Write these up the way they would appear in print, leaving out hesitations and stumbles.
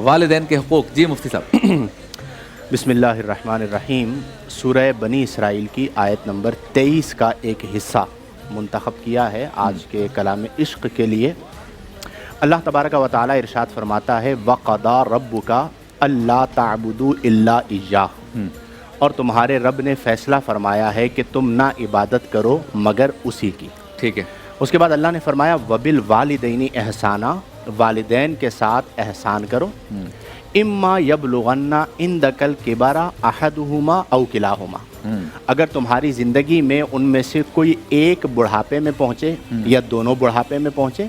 والدین کے حقوق. جی مفتی صاحب. بسم اللہ الرحمن الرحیم. سورہ بنی اسرائیل کی آیت نمبر 23 کا ایک حصہ منتخب کیا ہے آج کے کلام عشق کے لیے. اللہ تبارک و تعالی ارشاد فرماتا ہے وَقَضَىٰ رَبُّكَ أَلَّا تَعْبُدُوا إِلَّا إِيَّاهُ، اور تمہارے رب نے فیصلہ فرمایا ہے کہ تم نہ عبادت کرو مگر اسی کی. ٹھیک ہے. اس کے بعد اللہ نے فرمایا وَبِالْوَالِدَيْنِ إِحْسَانًا، والدین کے ساتھ احسان کرو. اما یبلغن عندک الکبر احدہما او کلاہما، اگر تمہاری زندگی میں ان میں سے کوئی ایک بڑھاپے میں پہنچے یا دونوں بڑھاپے میں پہنچے،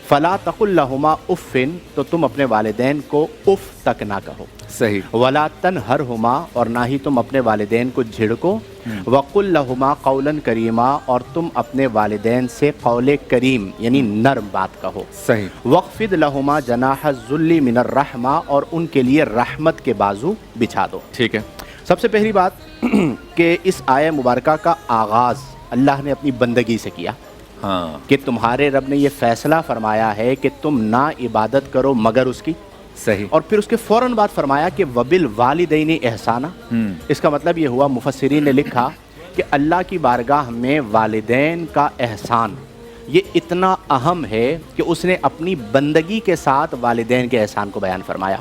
فلا تقل لہما اف، تو تم اپنے والدین کو اف تک نہ کہو. صحیح. ولا تنہرہما، اور نہ ہی تم اپنے والدین کو جھڑکو. وقل لہما قولا کریما، اور تم اپنے والدین سے قول کریم یعنی نرم بات کہو. صحیح. وخفض لہما جناح الذل من الرحمہ، اور ان کے لیے رحمت کے بازو بچھا دو. ٹھیک ہے. سب سے پہلی بات کہ اس آیہ مبارکہ کا آغاز اللہ نے اپنی بندگی سے کیا. ہاں. کہ تمہارے رب نے یہ فیصلہ فرمایا ہے کہ تم نہ عبادت کرو مگر اس کی. صحیح. اور پھر اس کے فوراً بعد فرمایا کہ وبالوالدین احسانا. اس کا مطلب یہ ہوا، مفسرین نے لکھا کہ اللہ کی بارگاہ میں والدین کا احسان یہ اتنا اہم ہے کہ اس نے اپنی بندگی کے ساتھ والدین کے احسان کو بیان فرمایا.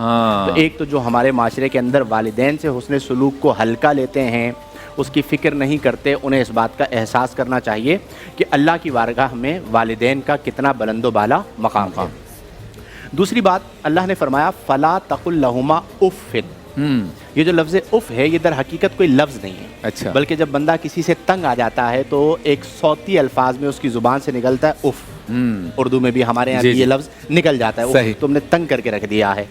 تو ایک تو جو ہمارے معاشرے کے اندر والدین سے حسن سلوک کو ہلکا لیتے ہیں، اس کی فکر نہیں کرتے، انہیں اس بات کا احساس کرنا چاہیے کہ اللہ کی بارگاہ میں والدین کا کتنا بلند و بالا مقام ہے. دوسری بات اللہ نے فرمایا فلا تقل لہما اف. یہ جو لفظ اف ہے یہ در حقیقت کوئی لفظ نہیں ہے. اچھا. بلکہ جب بندہ کسی سے تنگ آ جاتا ہے تو ایک صوتی الفاظ میں اس کی زبان سے نکلتا ہے اف. اردو میں بھی ہمارے یہاں یہ لفظ نکل جاتا ہے. صحیح. تم نے تنگ کر کے رکھ دیا ہے.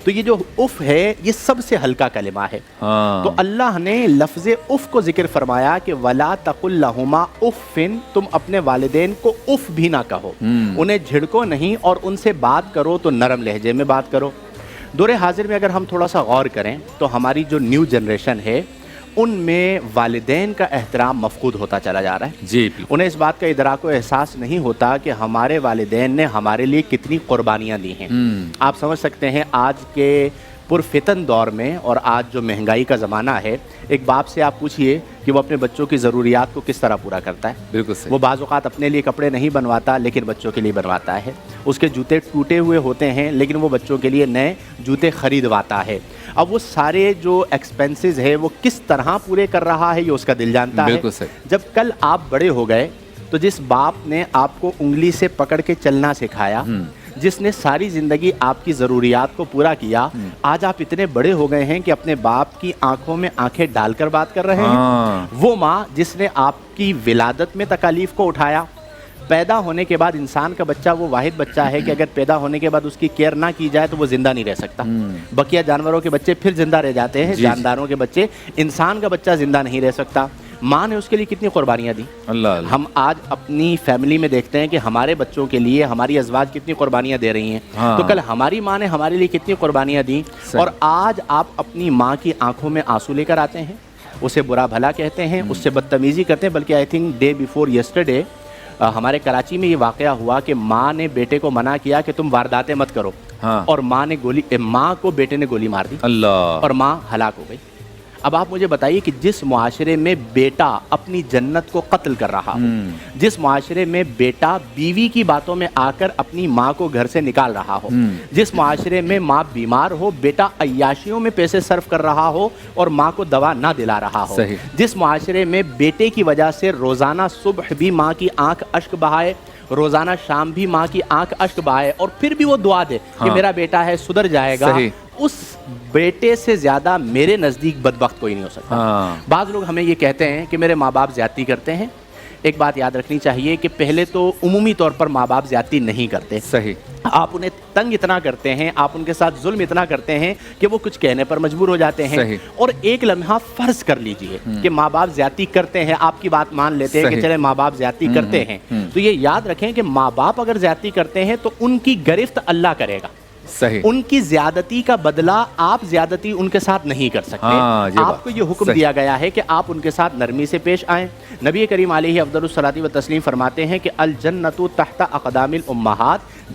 تو یہ جو اف ہے یہ سب سے ہلکا کلمہ ہے. تو اللہ نے لفظ اف کو ذکر فرمایا کہ ولا تقل لہما اف، تم اپنے والدین کو اف بھی نہ کہو، انہیں جھڑکو نہیں، اور ان سے بات کرو تو نرم لہجے میں بات کرو. دور حاضر میں اگر ہم تھوڑا سا غور کریں تو ہماری جو نیو جنریشن ہے ان میں والدین کا احترام مفقود ہوتا چلا جا رہا ہے. جی. انہیں اس بات کا ادراک و احساس نہیں ہوتا کہ ہمارے والدین نے ہمارے لیے کتنی قربانیاں دی ہیں. آپ سمجھ سکتے ہیں آج کے پرفتن دور میں اور آج جو مہنگائی کا زمانہ ہے، ایک باپ سے آپ پوچھئے کہ وہ اپنے بچوں کی ضروریات کو کس طرح پورا کرتا ہے. بالکل صحیح. وہ بعض اوقات اپنے لیے کپڑے نہیں بنواتا لیکن بچوں کے لیے بنواتا ہے. اس کے جوتے ٹوٹے ہوئے ہوتے ہیں لیکن وہ بچوں کے لیے نئے جوتے خریدواتا ہے. اب وہ سارے جو ایکسپینسز ہے وہ کس طرح پورے کر رہا ہے یہ اس کا دل جانتا ہے. بالکل صحیح. جب کل آپ بڑے ہو گئے تو جس باپ نے آپ کو انگلی سے پکڑ کے چلنا سکھایا، جس نے ساری زندگی آپ کی ضروریات کو پورا کیا، آج آپ اتنے بڑے ہو گئے ہیں کہ اپنے باپ کی آنکھوں میں آنکھیں ڈال کر بات کر رہے ہیں. وہ ماں جس نے آپ کی ولادت میں تکالیف کو اٹھایا، پیدا ہونے کے بعد انسان کا بچہ وہ واحد بچہ ہے کہ اگر پیدا ہونے کے بعد اس کی کیئر نہ کی جائے تو وہ زندہ نہیں رہ سکتا. بقیہ جانوروں کے بچے پھر زندہ رہ جاتے ہیں، جانداروں کے بچے، انسان کا بچہ زندہ نہیں رہ سکتا. ماں نے اس کے لیے کتنی قربانیاں دی. اللہ. ہم آج اپنی فیملی میں دیکھتے ہیں کہ ہمارے بچوں کے لیے ہماری ازواج کتنی قربانیاں دے رہی ہیں. تو کل ہماری ماں نے ہمارے لیے کتنی قربانیاں دیں. اور آج آپ اپنی ماں کی آنکھوں میں آنسو لے کر آتے ہیں، اسے برا بھلا کہتے ہیں، اس سے بدتمیزی کرتے ہیں. بلکہ I think day before yesterday ہمارے کراچی میں یہ واقعہ ہوا کہ ماں نے بیٹے کو منع کیا کہ تم وارداتیں مت کرو، اور ماں کو بیٹے نے گولی مار دی. اللہ. اور ماں ہلاک ہو گئی. اب آپ مجھے بتائیے کہ جس معاشرے میں بیٹا اپنی جنت کو قتل کر رہا ہو، جس معاشرے میں بیٹا بیوی کی باتوں میں آ کر اپنی ماں کو گھر سے نکال رہا ہو، جس معاشرے میں ماں بیمار ہو، بیٹا عیاشیوں میں پیسے صرف کر رہا ہو اور ماں کو دوا نہ دلا رہا ہو، جس معاشرے میں بیٹے کی وجہ سے روزانہ صبح بھی ماں کی آنکھ اشک بہائے، روزانہ شام بھی ماں کی آنکھ اشک بہائے، اور پھر بھی وہ دعا دے کہ میرا بیٹا ہے سدھر جائے گا، اس بیٹے سے زیادہ میرے نزدیک بدبخت کوئی نہیں ہو سکتا. بعض لوگ ہمیں یہ کہتے ہیں کہ میرے ماں باپ زیادتی کرتے ہیں. ایک بات یاد رکھنی چاہیے کہ پہلے تو عمومی طور پر ماں باپ زیادتی نہیں کرتے. صحیح. آپ انہیں تنگ اتنا کرتے ہیں، آپ ان کے ساتھ ظلم اتنا کرتے ہیں کہ وہ کچھ کہنے پر مجبور ہو جاتے ہیں. اور ایک لمحہ فرض کر لیجئے کہ ماں باپ زیادتی کرتے ہیں، آپ کی بات مان لیتے ہیں کہ چلے ماں باپ زیادتی کرتے ہیں، تو یہ یاد رکھیں کہ ماں باپ اگر زیادتی کرتے ہیں تو ان کی گرفت اللہ کرے گا. صحیح. ان کی زیادتی کا بدلہ آپ زیادتی ان کے ساتھ نہیں کر سکتے. آپ کو یہ حکم دیا گیا ہے کہ آپ ان کے ساتھ نرمی سے پیش آئیں. نبی کریم علیہ افضل الصلاۃ و تسلیم فرماتے ہیں کہ الجنت تحت اقدام الامہات،